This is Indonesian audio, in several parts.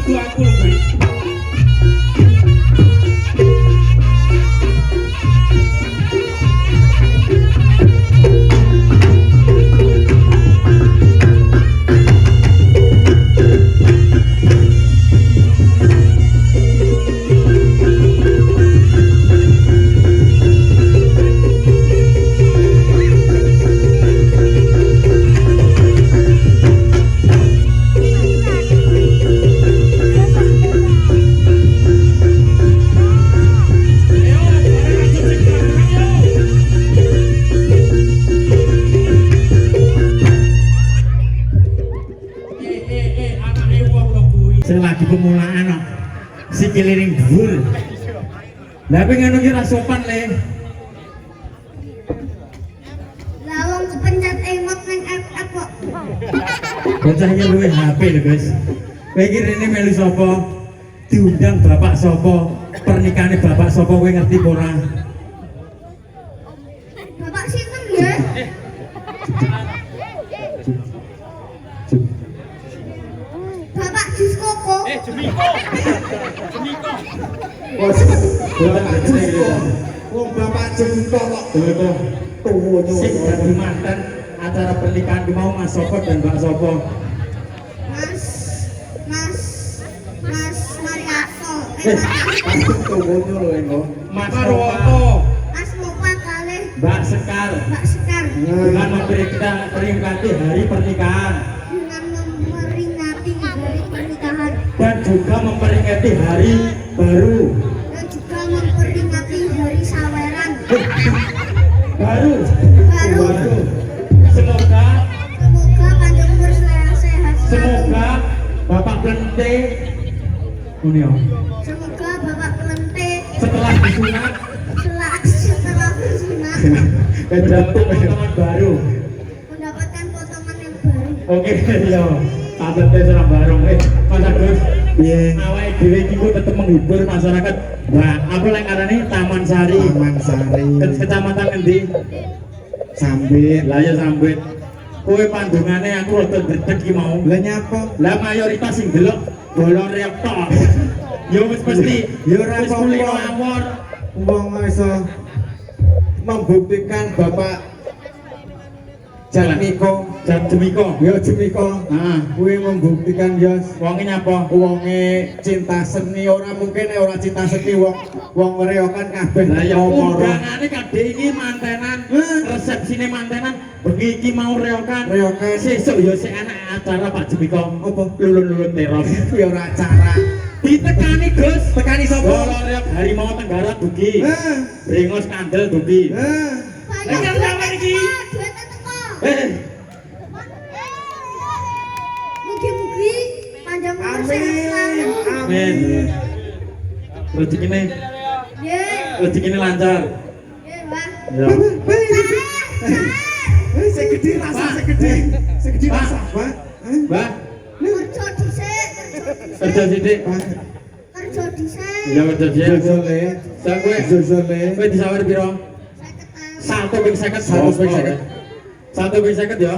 dudu aku lho kuwi. Sing lagi pemulaan kok sikile ning dhuwur. Lah kowe ngono ki ra sopan le. Lah wong kepencet emot ning FF kok. Bocahnya luwe HP lho, guys. Kowe iki rene melu sapa? Diundang bapak sapa? Pernikahannya bapak sapa kowe ngerti apa ora? Bapak sinten ya? Bapak Diskoko. Jemiko. Jemiko. Bos, bapak Jemiko. Wong bapak Jemiko kok. Tuh, Sing dadi mantan acara pernikahan mau Mas Sopo dan Mbak Sopo. Mas Mariato. tunggunya lho engko. Mas Marwoto. Mas Lupa kali. Mbak Sekar Mbak Sekar. dengan memperingati hari pernikahan Dengan memperingati hari pernikahan dan juga memperingati hari baru dan juga memperingati hari saweran baru. baru. Semoga Panjang umur sehat. semoga Bapak Plente Unio Semoga Bapak Kelente setelah disunat setelah bersunat mendapat potongan baru. mendapatkan potongan yang baru. Oke, yo. Sahabat serang bareng. Mas Agus. Piye? Awake dhewe iki kok tetep menghibur masyarakat. Mbak, apa lek ngarani Taman Sari? Taman Sari. Kecamatan endi? Sambit. Lah ya Sambit. Kowe pandungane aku rada gredeg iki mau. Lah nyapa? Lah mayoritas sing delok bolong reok tok. Yo wis mesti. Ya ora Wis apa-apa. kulino awor. Wong iso membuktikan Bapak Jatmiko. Jatmiko. Ya Jatmiko. Nah, Kuwi membuktikan ya wonge nyapa? wonge cinta seni ora mungkin ora cinta seni wong reokan kabeh. Lah ya Apa ora? undangane kadhe iki mantenan, resepsine mantenan, bengi iki mau reokan. Reokan. Sesuk ya sik ana acara Pak Jemiko. Apa? Lulun-lulun terong. Kuwi ora acara. Ditekani Gus. Tekani sapa? Bola reok Harimau Tenggara dugi. Heh. Brengos Kandel dugi. Banyak Lah, banget iki. duit teko. Mugi-mugi panjang umur sehat selalu. Men. Rezekine, Nggih. rezekine lancar. Nggih, Pak. Ya. Segede rasa, segede. Segede Pak. rasa, Pak. Mbak, Kerja dhisik, kerja sithik. kerja dhisik. Ya kerja sithik. Zozole. Sak kowe, Zozole. kowe disawer piro? 50.000. 1/50. 1/50 ya.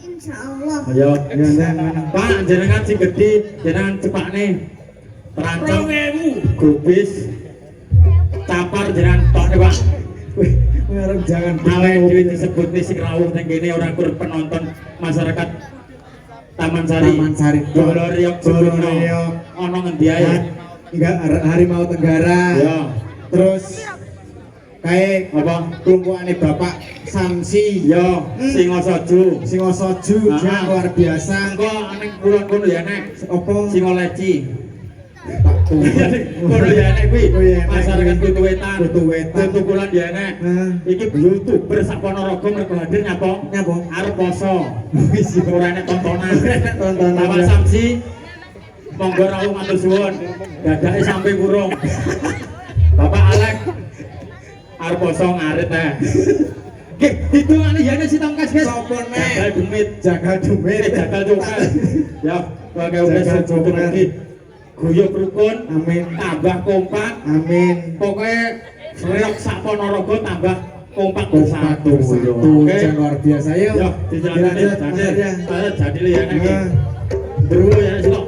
Insyaallah. Ayo. Ya nang. Pak, jenengan sing gedhi, jenengan cepakne. Terancam 2000. gubis. Capar jenengan tokne, Pak. Wih, orang jangan Awake dhewe disebut sing rawuh ning kene ora kur penonton masyarakat Taman Sari. Taman Sari. Bolo Riok Bolo Suburno. Riok. Ono ngendi ae? Enggak Harimau Tenggara. Ya. Terus kayak Apa? kelompokane Bapak Samsi. Ya, Singo Soju. Singo Soju dia luar biasa. Engko ning kulon kono ya nek Apa? Singo Leci. Tak tuh. Kono ya nek kuwi. Oh, ya, nek. Masyarakat Kutu Wetan. Kutu Wetan. Kutu Kulon ya nek. Nah. Iki YouTuber sak Ponorogo mergo hadir nyapa? Nyapa? Arep poso. Wis ora enek tontonan. Tontonan. Bapak Samsi. Monggo rawuh matur suwun. Dadake sampe kurung. Bapak Alek. Arep poso ngarit teh. Nggih, hitungane ya nek si tongkas, guys. Sopo nek? Jagal demit. Jaga dumit. Jagal jokan. Ya, pakai udah Jagal cukup jokan. lagi. Guyub rukun, Amin. tambah kompak. Amin. Pokoknya Reok sak Ponorogo tambah kompak Kompak bersatu. bersatu. Oke. Jangan luar biasa yuk. Yo, dijalankan Dilanjut, Mas Arya. jadi ya nek. Nah. Dulu ya sih.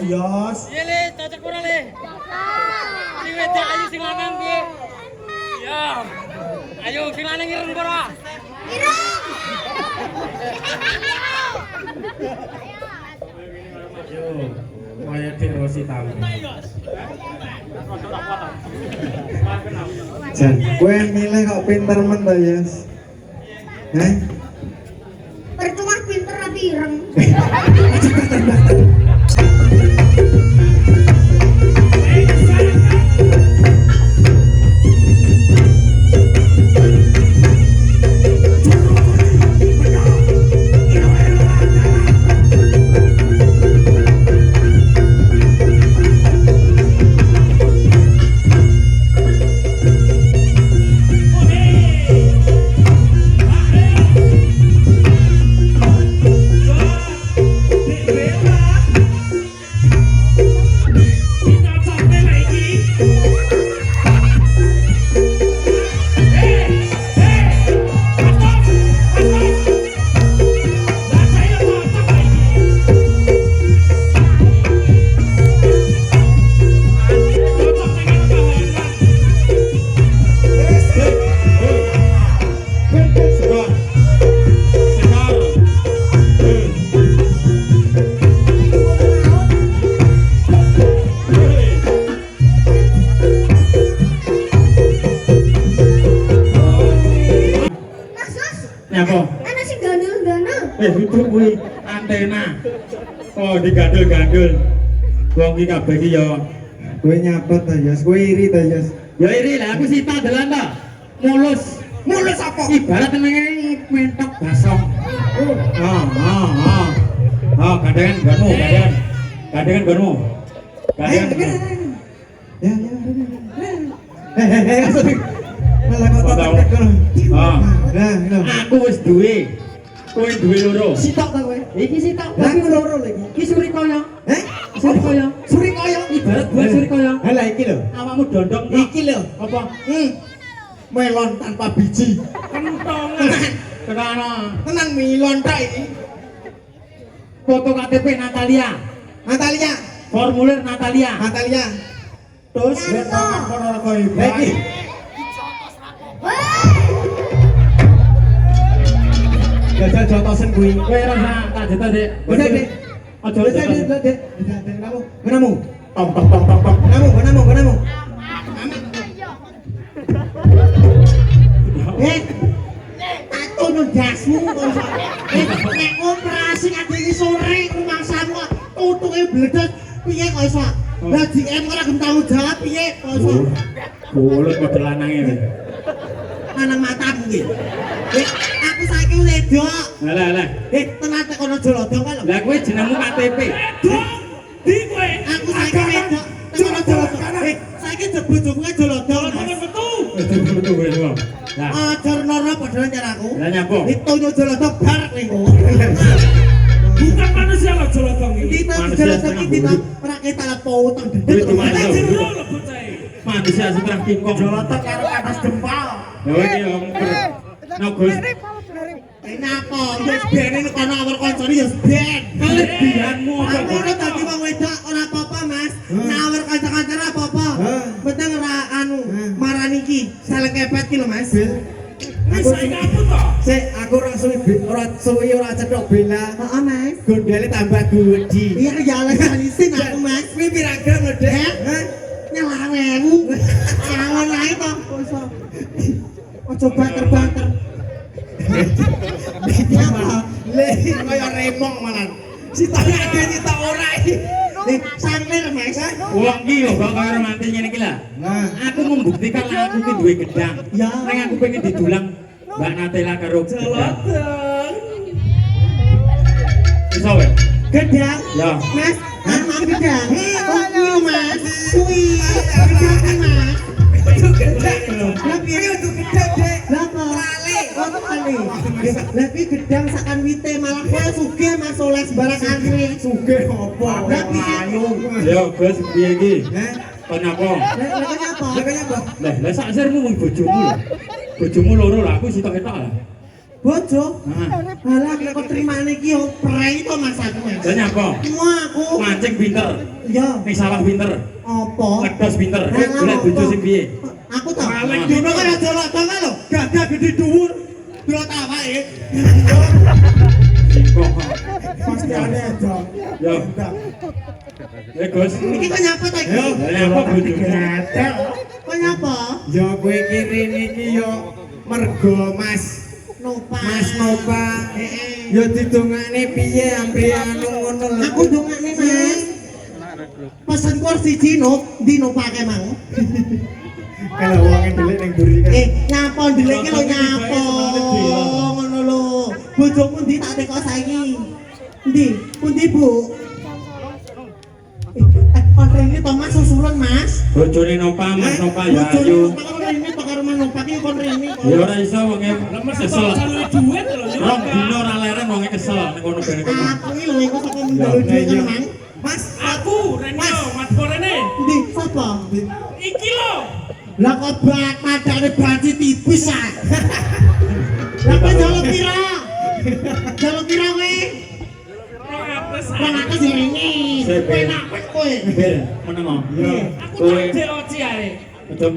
Yos. Iya le, cocok ora le. Ini wedok ayu sing lanang piye? Iya. Ayo sing lanang ireng ora? Yo, kaya Dik Rosi tahu. Jan, kowe milih kok pinter men to, Yos. Heh? Percuma pinter tapi ireng. Ana sing gandul-gandul. Itu kuwi antena. Oh, digandul-gandul. Wong iki kabeh iki ya. Kowe nyapet to, Yos. Kowe iri to, Yos. Ya iri lah aku sita dalan ta. Mulus. Mulus apa? Ibarat ngene mentok basong. Gandengan ganu, gandengan. Gandengan ganu. Gandengan. Ya. Malah kok tahu. Aku wis duwe. Kowe duwe loro. Sitok ta kowe? Iki sitok. Lah aku loro lagi. Iki Surikaya. Heh? Surikaya. Surikaya. Ibarat buah Surikaya. Lah iki lho. Awakmu dondong. Iki lho. Apa? Melon tanpa biji. Kentong. Tenan. Tenan melon tok iki. Foto KTP Natalia. Natalia. Formulir Natalia. Natalia. Terus Retokan Ponorogo ibu. Lagi. Jajal jotosen kuwi. Kowe ora tak jeta, Dik. Bisa, Dik. Aja Bisa, jeta. Dik. Menamu. Tong. Menamu. Aku nundasmu kok. Nek operasi nganti sore rumangsamu tutuke bledes piye kok iso? Lah DM ora gelem tanggung jawab piye kok iso? Boleh kok lanange. Lanang matamu iki. Aku saiki wedok. Alah. Tenan tek kono Jolodong kae lho. Lah kowe jenengmu KTP. Di kowe. Aku saiki wedok. Tek kono Jolodong. Saiki bojoku Jolodong. Betul kowe wong. Lah, Ajar noro padha nyaraku. lah nyapa? Ditonyo Jolodong bar niku. Bukan manusia lo Jolodong ini. Kita Manusia Jolodong setengah iki kita bulu. ora ketalap potong Kuwi dedek. cuma Lah iso. jero lo bocah. Manusia seterang kingkong. Jolodong karo atas jempol. Ya iki ya ngger. Nogus. Kenapa? Yes ben ini kono awal koncone yes ben. Kelebihanmu apa? Aku ora dadi wong wedok ora apa-apa, Mas. Nawar kanca-kanca ora apa-apa. Penting ora anu marani iki saling kepet ki lho, Mas. Wis saiki aku to. Sik, aku ora suwi ora cetok bela. Heeh, Mas. Gondele tambah gudi. Iya ya alisin aku, Mas. Kuwi pirang gram lho, Dek? Nyelawewu. Angon ae to. Ojo banter-banter. Le, kaya remong malah. Sitane ade sitok ora iki. Sanglir, Mas. Wong iki yo kok kaya romantis ngene iki lah. Nah, Aku membuktikan lah aku ki duwe gedang. Ya. Ning aku pengen didulang Mbak Natela karo gedang. Iso wae. Gedang. Ya. Mas, mang gedang. Oh, kuwi Mas. Kuwi gedang, Mas. Lah piye untuk gedang, Dek? Lah kok lali. Oh, lali. Lah piye gedang sakan wite malah kowe sugih Mas oleh sembarang antri. sugih apa? Lah piye? Yo, Gus piye iki? Heh, Kenapa? Lah kenapa? lah kaya apa? Lah sak sirmu mung bojomu lho. Bojomu loro lah aku sitok ketok lah. Bojo. Heeh. Halah kok trimane iki yo prei to Mas aku Mas. Lah nyapa? Wah aku. Mancing pinter, Ya, ning sawah pinter, apa? ngedos pinter. Lah, Golek apa? bojo sing piye? Aku tak Maling dino kan ada lotong lho. Gagah gede dhuwur. Delok awake. Singkong. Pasti aneh dong. Yo. Gus. Iki kok nyapa ta iki? Yo, lah apa bojomu? Gatel. Kok nyapa? Ya kowe kiri niki yo mergo Mas Nopa. Mas Nova. Heeh. Yo didongakne piye amri anu ngono lho. Aku dongane Mas. Pesen kursi dino, dino pake mang. Kalau wong ndelik ning buri kan. Nyapa ndelik ki lho nyapa. Ngono lho. Bojomu ndi tak teko saiki? Ndi? Pundi, Bu? Konrene Thomas susulun, Mas. Bojone Nova, Mas Nova ya Bojone ayu. Nova konrene to karo Mas Nova ki konrene. Ya ora iso wonge kesel. duit lho. Rong dino ora leren wonge kesel ning kono bene kono. Aku iki lho iku saka mundal dhewe Mang. Mas, aku Renio, Mas Borene. Ndi sapa? Iki lho. Lah kok bak padane banci tipis ah. Lah kok jaluk pira? Jaluk pira kowe? Wong aku jenenge. Penak wis kowe. Bir, menengo. Aku Kowe tak deoci ae. betul.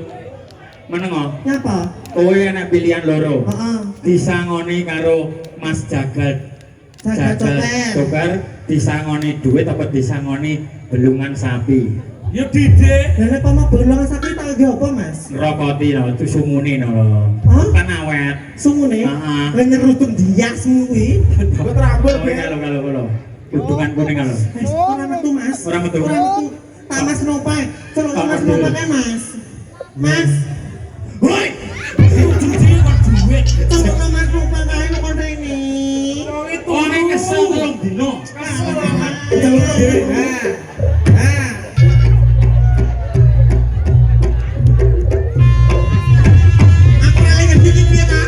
Menengo. Nyapa? Kowe enak pilihan loro. Heeh. Disangoni karo Mas Jagat. Jagat coper. Coper disangoni duit apa disangoni belungan sapi. Ya Dide. Lah nek pama bolongan sapi tak nggo apa, Mas? Rokoti lho, itu sumune lho. Hah? Kan awet. Sungune? Heeh. Lah nyerutum diasmu kuwi. Kok rambut Oh, kalau. Hubungan kuning kalau. Mas, ora metu, Mas. Ora metu. Ora metu. Tak Mas Nopa. Celok Mas Nopa kae, Mas. Mas. Woi, Ujung-ujungnya kok duit. Celok Mas Nopa kae kok rene. ora kesel telung dino. Celok dhewe. Nah. Aku ora ngerti iki piye ta?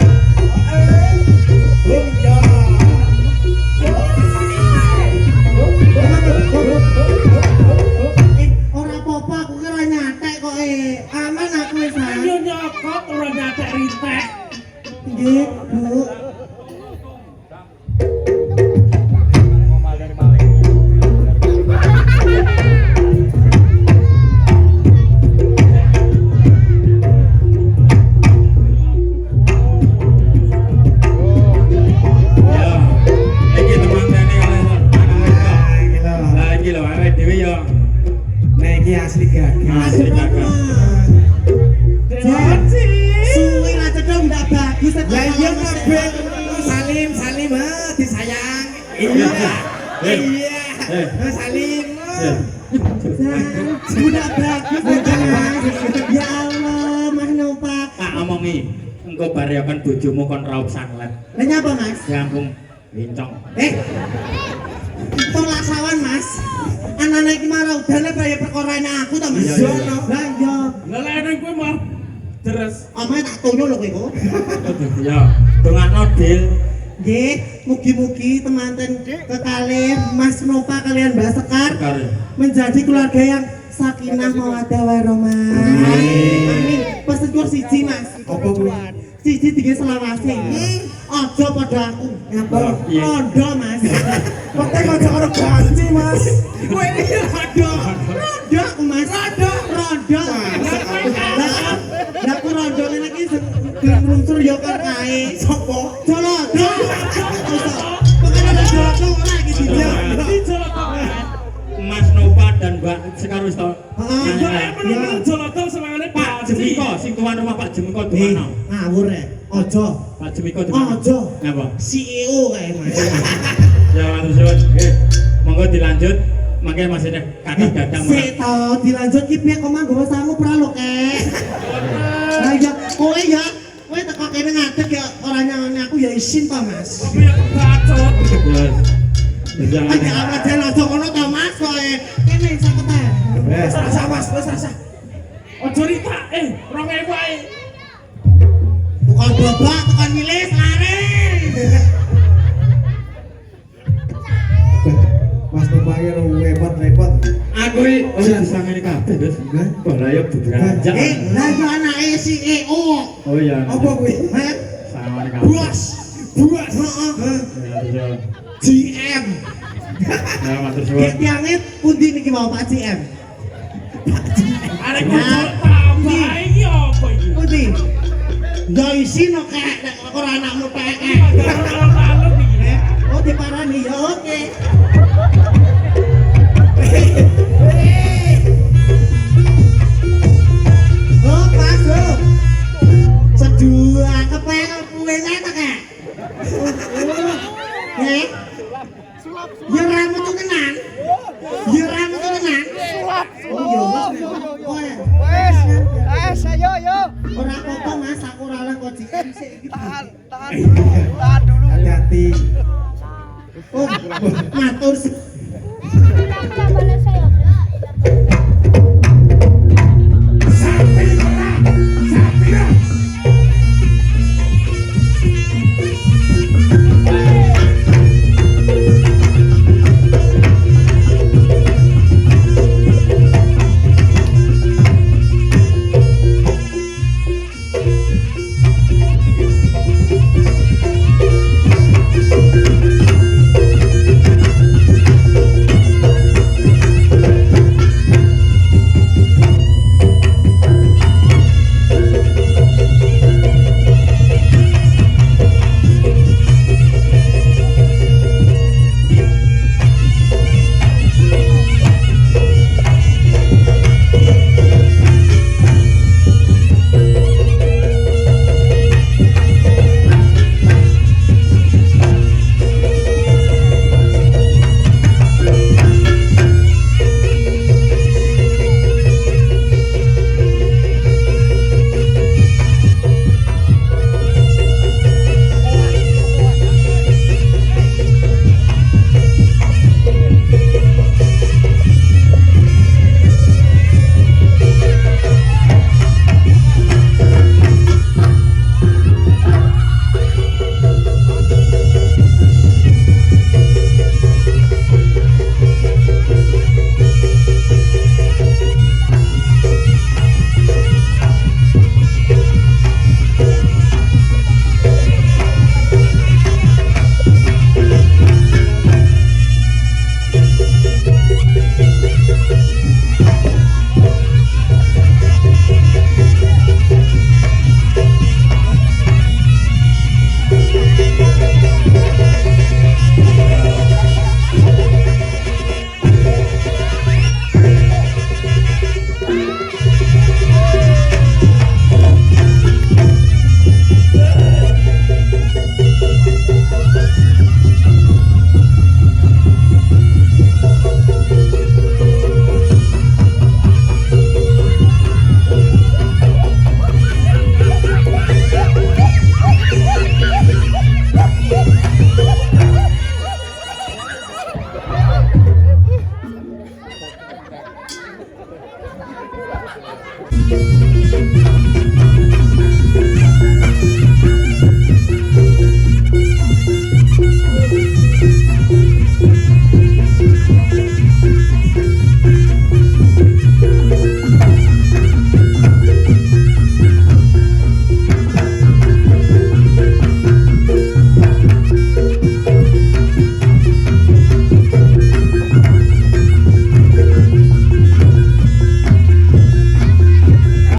Ora apa-apa aku kira nyatek kok aman aku wis ah. Ayo nyokot ora nyatek ritek. Nggih, Bu. Ya. Iki teman-teman kalih anak wedok. Lah iki lho awake dhewe ya Nah iki asli gagal. asli kakak. Janji. Suwi lah cedong ndak bagus ta. Lah iya kabeh Salim, Salim disayang. Iya. Iya. Salim. Sudah bagus Mas. Ya Allah, Mas Nopa. Tak omongi, engko baryakan bojomu kon raup sanglet. Lah nyapa, Mas? Nyambung bincong. Tolak sawan, Mas. Anane iki marang udane kaya perkorane aku ta, Mas. Iya, iya. Lah iya. Lah lek ning kowe mau deres. Omahe tak tunyo lho kowe kok. Ya, dongakno Dil. Nggih, mugi-mugi temanten kekalih Mas Nopa kalian Mbak Sekar Sekar. menjadi keluarga yang sakinah mawaddah warahmah. Amin. Pesen kur siji, Mas. Apa kuwi? Siji tiga selawase. Aja pada aku. Ngapa? Iya. Rondo, Mas. Kok aja karo ganti, Mas. Kowe iki rondo. Rondo aku, Mas. Rondo. Lah aku rondo ngene iki gelem lungsur ya kok kae. Sopo? Jolodo. Pokoknya ada jolodo ora iki dia. Mas Nova dan Mbak Sekar wis to. Heeh. Menurut Joloto semangane Pak Jemiko, sing tuan rumah Pak Jemiko dimana? Ngawur ya. Ojo. Pak Jemiko dimana? Ojo. Ngapa? CEO kae, Mas. Ya matur suwun. Nggih. Monggo dilanjut. Mangke masih ada kakak dadang. Sik to dilanjut ki piye kok manggo samu pra lho, Kek. Lah ya, kowe ya, kowe teko kene ngadeg ya ora nyangoni aku ya isin to, Mas. Aku ya bacot. Ya. Aja ora jane aja ngono to, Mas, kowe. Kene sapa ta? Wes rasa Mas, wes rasa. Ojo rita 2000 ae. Bukan babak, bukan milis, lari. Mas Nupake repot-repot. Aku iki disangani kabeh, Gus. Barayok dudukan aja. Lah yo anake CEO. Oh iya. Apa kuwi? Heh, Sangani kabeh. bos. buat heeh. GM. Ya matur suwun. Ki tiange pundi niki mau Pak GM? Arek bocor tambah iki apa iki? Pundi? Ya isino kek nek ora anakmu pek. Oh diparani ya oke. Oh pas lo. Sedua kepek kuwene ta kek. Nek. Ya ramu tuh tenan. Ya ramu tuh tenan. Oh iya. Wes, ayo, yo. Ora apa-apa Mas, aku ora oleh kok jikan sik iki. Tahan dulu. Hati-hati. Oh, matur.